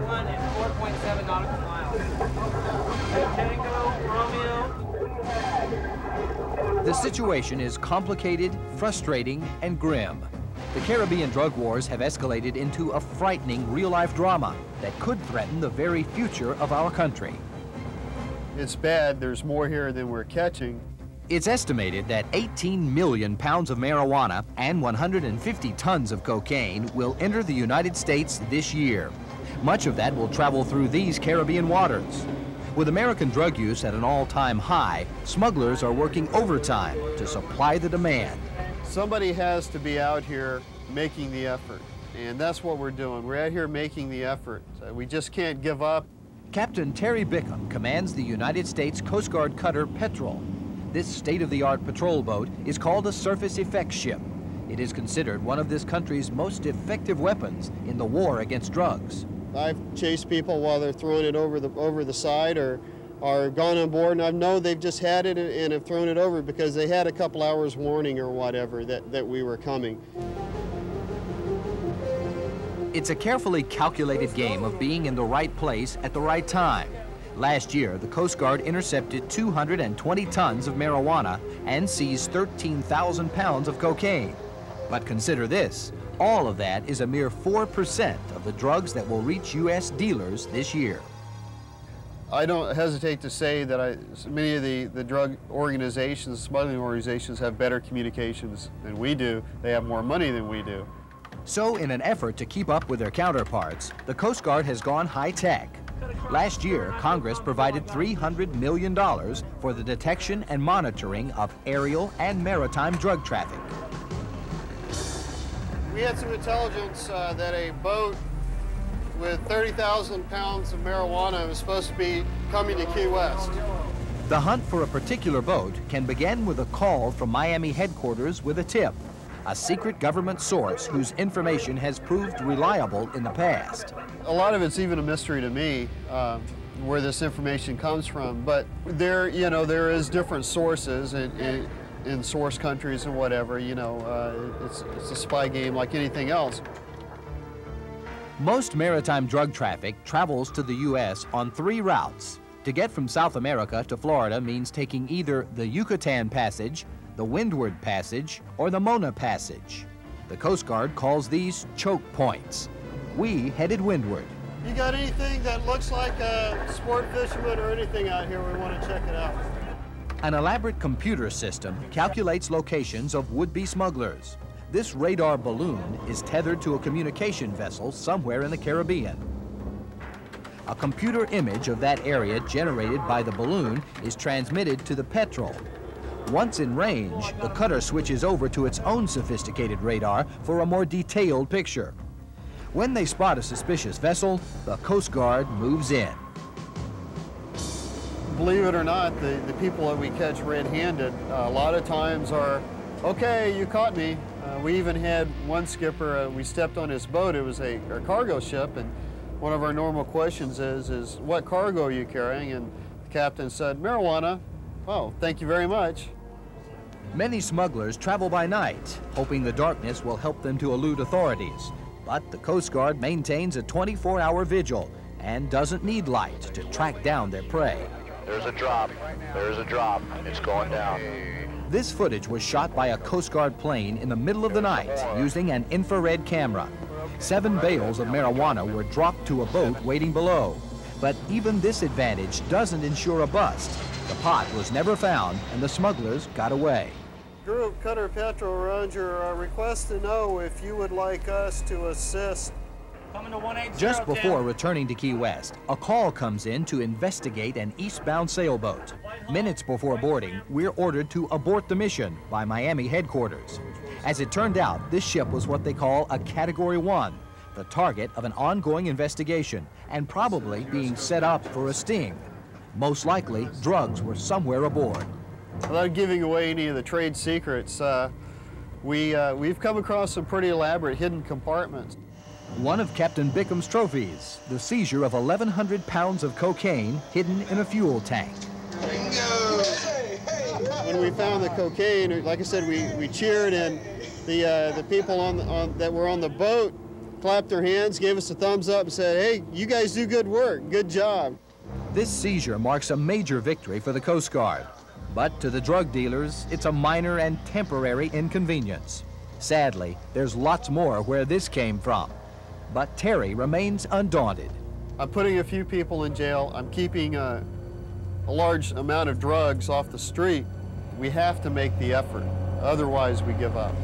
1 and 4.7 nautical miles. Tango, Romeo. The situation is complicated, frustrating, and grim. The Caribbean drug wars have escalated into a frightening real-life drama that could threaten the very future of our country. It's bad. There's more here than we're catching. It's estimated that 18 million pounds of marijuana and 150 tons of cocaine will enter the United States this year. Much of that will travel through these Caribbean waters. With American drug use at an all-time high, smugglers are working overtime to supply the demand. Somebody has to be out here making the effort, and that's what we're doing. We're out here making the effort. We just can't give up. Captain Terry Bickham commands the United States Coast Guard cutter Petrel. This state-of-the-art patrol boat is called a surface effects ship. It is considered one of this country's most effective weapons in the war against drugs. I've chased people while they're throwing it over the side or gone on board, and I know they've just had it and have thrown it over because they had a couple hours warning or whatever that we were coming. It's a carefully calculated game of being in the right place at the right time. Last year, the Coast Guard intercepted 220 tons of marijuana and seized 13,000 pounds of cocaine. But consider this, all of that is a mere 4% of the drugs that will reach U.S. dealers this year. I don't hesitate to say that many of the drug organizations, smuggling organizations, have better communications than we do. They have more money than we do. So in an effort to keep up with their counterparts, the Coast Guard has gone high-tech. Last year, Congress provided $300 million for the detection and monitoring of aerial and maritime drug traffic. We had some intelligence that a boat with 30,000 pounds of marijuana was supposed to be coming to Key West. The hunt for a particular boat can begin with a call from Miami headquarters with a tip, a secret government source whose information has proved reliable in the past. A lot of it's even a mystery to me where this information comes from, but there is different sources in source countries and whatever, it's a spy game like anything else. Most maritime drug traffic travels to the U.S. on 3 routes. To get from South America to Florida means taking either the Yucatan Passage, the Windward Passage, or the Mona Passage. The Coast Guard calls these choke points. We headed windward. You got anything that looks like a sport fisherman or anything out here, we want to check it out. An elaborate computer system calculates locations of would-be smugglers. This radar balloon is tethered to a communication vessel somewhere in the Caribbean. A computer image of that area generated by the balloon is transmitted to the Petrel. Once in range, the cutter switches over to its own sophisticated radar for a more detailed picture. When they spot a suspicious vessel, the Coast Guard moves in. Believe it or not, the people that we catch red-handed a lot of times are, okay, you caught me. We even had one skipper, we stepped on his boat, it was a cargo ship, and one of our normal questions is what cargo are you carrying? And the captain said, marijuana. Oh, thank you very much. Many smugglers travel by night, hoping the darkness will help them to elude authorities. But the Coast Guard maintains a 24-hour vigil and doesn't need light to track down their prey. There's a drop. There's a drop. It's going down. This footage was shot by a Coast Guard plane in the middle of the night using an infrared camera. 7 bales of marijuana were dropped to a boat waiting below. But even this advantage doesn't ensure a bust. The pot was never found and the smugglers got away. Group Cutter Petrel, Roger, request to know if you would like us to assist. Just before returning to Key West, a call comes in to investigate an eastbound sailboat. Minutes before boarding, we're ordered to abort the mission by Miami headquarters. As it turned out, this ship was what they call a Category 1, the target of an ongoing investigation and probably being set up for a sting. Most likely, drugs were somewhere aboard. Without giving away any of the trade secrets, we've come across some pretty elaborate hidden compartments. One of Captain Bickham's trophies, the seizure of 1,100 pounds of cocaine hidden in a fuel tank. Bingo! When we found the cocaine, like I said, we cheered, and the people that were on the boat clapped their hands, gave us a thumbs up and said, hey, you guys do good work, good job. This seizure marks a major victory for the Coast Guard. But to the drug dealers, it's a minor and temporary inconvenience. Sadly, there's lots more where this came from. But Terry remains undaunted. I'm putting a few people in jail. I'm keeping a large amount of drugs off the street. We have to make the effort. Otherwise, we give up.